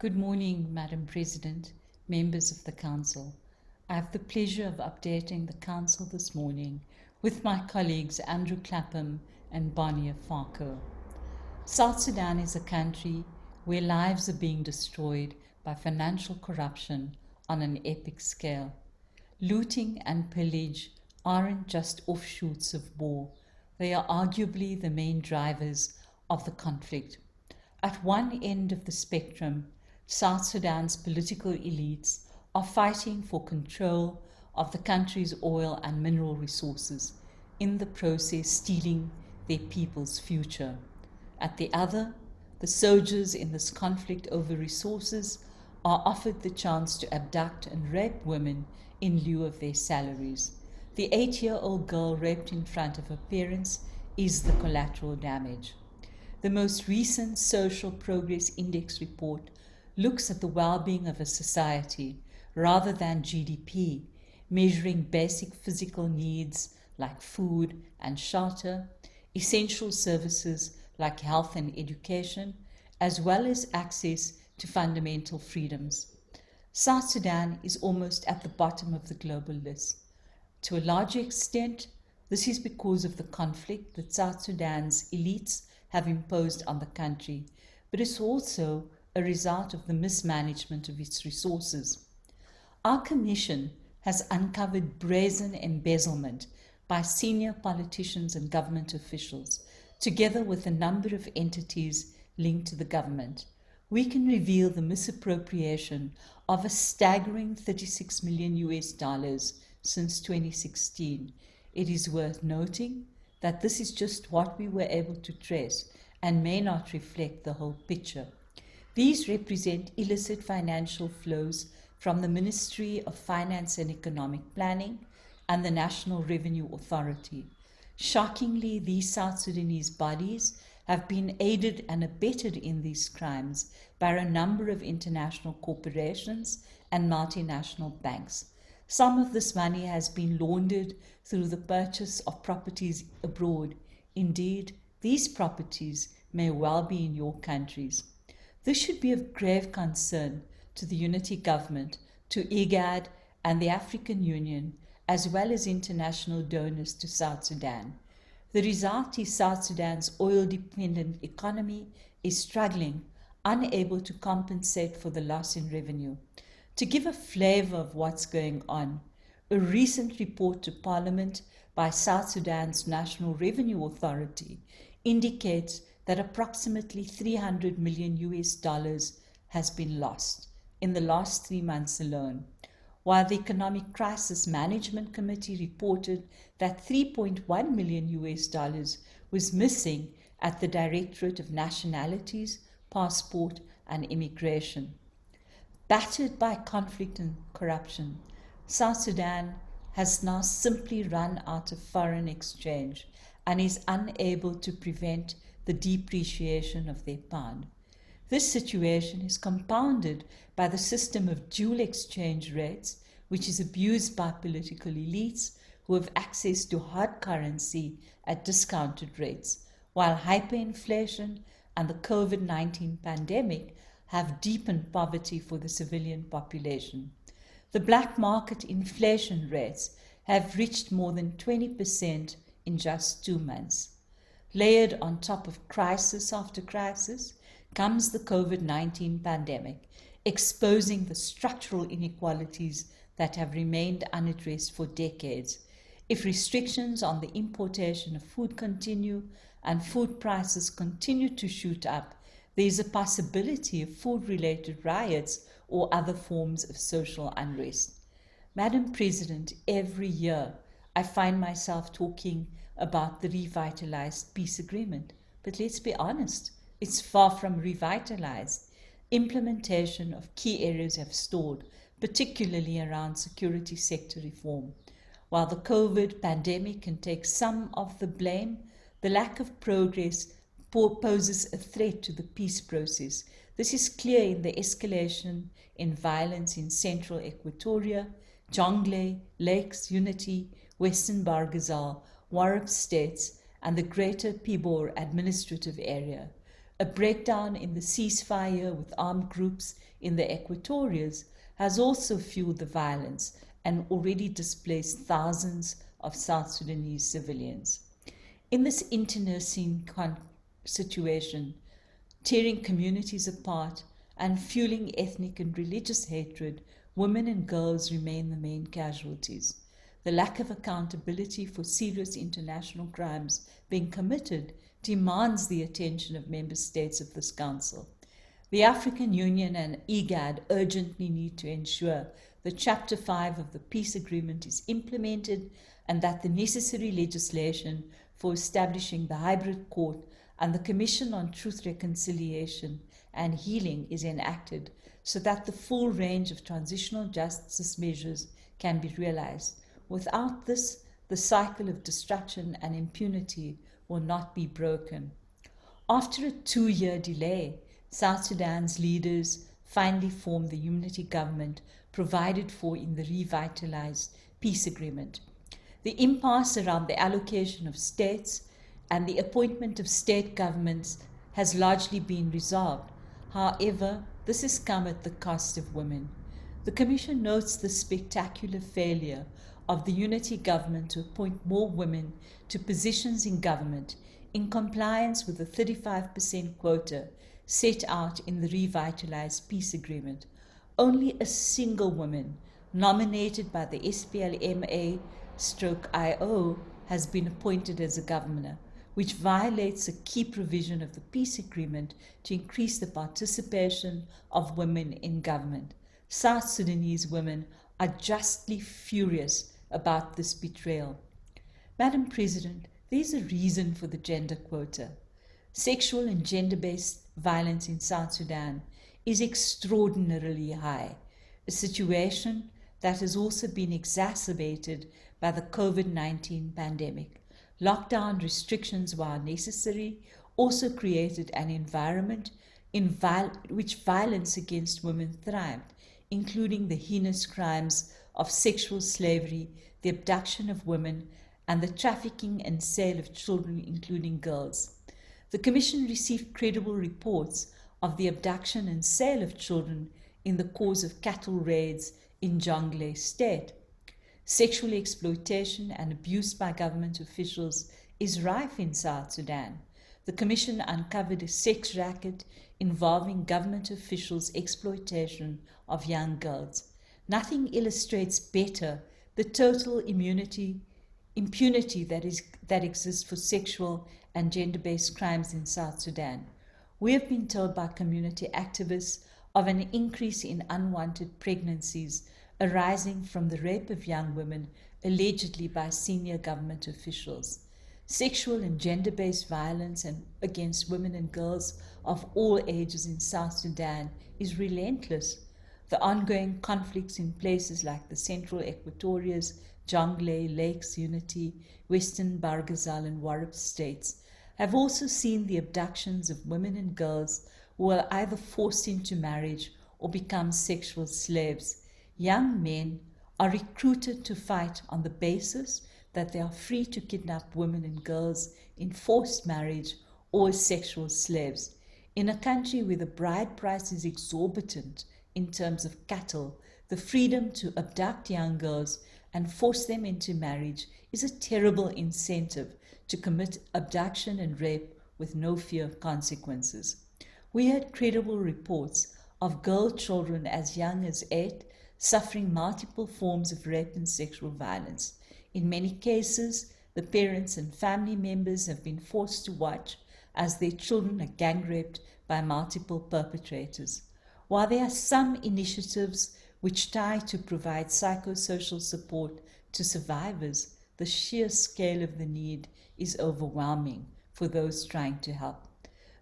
Good morning, Madam President, members of the Council. I have the pleasure of updating the Council this morning with my colleagues Andrew Clapham and Bonnie Farko. South Sudan is a country where lives are being destroyed by financial corruption on an epic scale. Looting and pillage aren't just offshoots of war, they are arguably the main drivers of the conflict. At one end of the spectrum, South Sudan's political elites are fighting for control of the country's oil and mineral resources, in the process stealing their people's future. At the other, the soldiers in this conflict over resources are offered the chance to abduct and rape women in lieu of their salaries. The 8-year-old girl raped in front of her parents is the collateral damage. The most recent Social Progress Index report looks at the well-being of a society rather than GDP, measuring basic physical needs like food and shelter, essential services like health and education, as well as access to fundamental freedoms. South Sudan is almost at the bottom of the global list. To a large extent, this is because of the conflict that South Sudan's elites have imposed on the country, but it's also a result of the mismanagement of its resources. Our Commission has uncovered brazen embezzlement by senior politicians and government officials, together with a number of entities linked to the government. We can reveal the misappropriation of a staggering $36 million since 2016. It is worth noting that this is just what we were able to trace and may not reflect the whole picture. These represent illicit financial flows from the Ministry of Finance and Economic Planning and the National Revenue Authority. Shockingly, these South Sudanese bodies have been aided and abetted in these crimes by a number of international corporations and multinational banks. Some of this money has been laundered through the purchase of properties abroad. Indeed, these properties may well be in your countries. This should be of grave concern to the unity government, to IGAD and the African Union, as well as international donors to South Sudan. The result is South Sudan's oil-dependent economy is struggling, unable to compensate for the loss in revenue. To give a flavor of what's going on, a recent report to Parliament by South Sudan's National Revenue Authority indicates that approximately $300 million has been lost in the last 3 months alone, while the Economic Crisis Management Committee reported that $3.1 million was missing at the Directorate of Nationalities, Passport and Immigration. Battered by conflict and corruption, South Sudan has now simply run out of foreign exchange and is unable to prevent the depreciation of their pound. This situation is compounded by the system of dual exchange rates, which is abused by political elites who have access to hard currency at discounted rates, while hyperinflation and the COVID-19 pandemic have deepened poverty for the civilian population. The black market inflation rates have reached more than 20% in just 2 months. Layered on top of crisis after crisis comes the COVID-19 pandemic, exposing the structural inequalities that have remained unaddressed for decades. If restrictions on the importation of food continue and food prices continue to shoot up, there is a possibility of food-related riots or other forms of social unrest. Madam President, every year I find myself talking about the revitalized peace agreement. But let's be honest, it's far from revitalized. Implementation of key areas have stalled, particularly around security sector reform. While the COVID pandemic can take some of the blame, the lack of progress poses a threat to the peace process. This is clear in the escalation in violence in central Equatoria, Jonglei, Lakes, Unity, Western Barghazal, Warrap states, and the Greater Pibor administrative area. A breakdown in the ceasefire with armed groups in the Equatorials has also fueled the violence and already displaced thousands of South Sudanese civilians. In this internecine situation, tearing communities apart and fueling ethnic and religious hatred, women and girls remain the main casualties. The lack of accountability for serious international crimes being committed demands the attention of member states of this Council. The African Union and IGAD urgently need to ensure that Chapter 5 of the peace agreement is implemented and that the necessary legislation for establishing the hybrid court and the Commission on Truth, Reconciliation and Healing is enacted so that the full range of transitional justice measures can be realized. Without this, the cycle of destruction and impunity will not be broken. After a 2-year delay, South Sudan's leaders finally formed the unity government provided for in the revitalized peace agreement. The impasse around the allocation of states and the appointment of state governments has largely been resolved. However, this has come at the cost of women. The Commission notes the spectacular failure of the unity government to appoint more women to positions in government in compliance with the 35% quota set out in the revitalized peace agreement. Only a single woman nominated by the SPLMA/IO has been appointed as a governor, which violates a key provision of the peace agreement to increase the participation of women in government. South Sudanese women are justly furious about this betrayal. Madam President, there is a reason for the gender quota. Sexual and gender-based violence in South Sudan is extraordinarily high, a situation that has also been exacerbated by the COVID-19 pandemic. Lockdown restrictions, while necessary, also created an environment in which violence against women thrived, including the heinous crimes of sexual slavery, the abduction of women, and the trafficking and sale of children, including girls. The Commission received credible reports of the abduction and sale of children in the course of cattle raids in Jonglei State. Sexual exploitation and abuse by government officials is rife in South Sudan. The Commission uncovered a sex racket involving government officials' exploitation of young girls. Nothing illustrates better the total impunity that exists for sexual and gender-based crimes in South Sudan. We have been told by community activists of an increase in unwanted pregnancies arising from the rape of young women, allegedly by senior government officials. Sexual and gender-based violence against women and girls of all ages in South Sudan is relentless. The ongoing conflicts in places like the Central Equatorias, Jonglei, Lakes, Unity, Western Barghazal and Warrap states have also seen the abductions of women and girls who are either forced into marriage or become sexual slaves. Young men are recruited to fight on the basis that they are free to kidnap women and girls in forced marriage or as sexual slaves. In a country where the bride price is exorbitant in terms of cattle, the freedom to abduct young girls and force them into marriage is a terrible incentive to commit abduction and rape with no fear of consequences. We had credible reports of girl children as young as 8 suffering multiple forms of rape and sexual violence. In many cases, the parents and family members have been forced to watch as their children are gang raped by multiple perpetrators. While there are some initiatives which try to provide psychosocial support to survivors, the sheer scale of the need is overwhelming for those trying to help.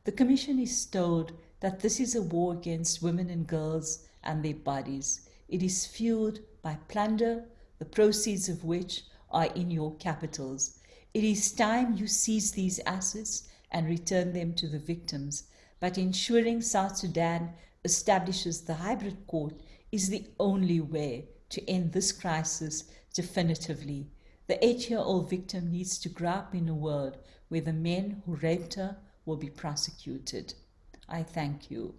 The Commission is told that this is a war against women and girls and their bodies. It is fueled by plunder, the proceeds of which are in your capitals. It is time you seize these assets and return them to the victims, but ensuring South Sudan establishes the hybrid court is the only way to end this crisis definitively. The 8-year-old victim needs to grow up in a world where the men who raped her will be prosecuted. I thank you.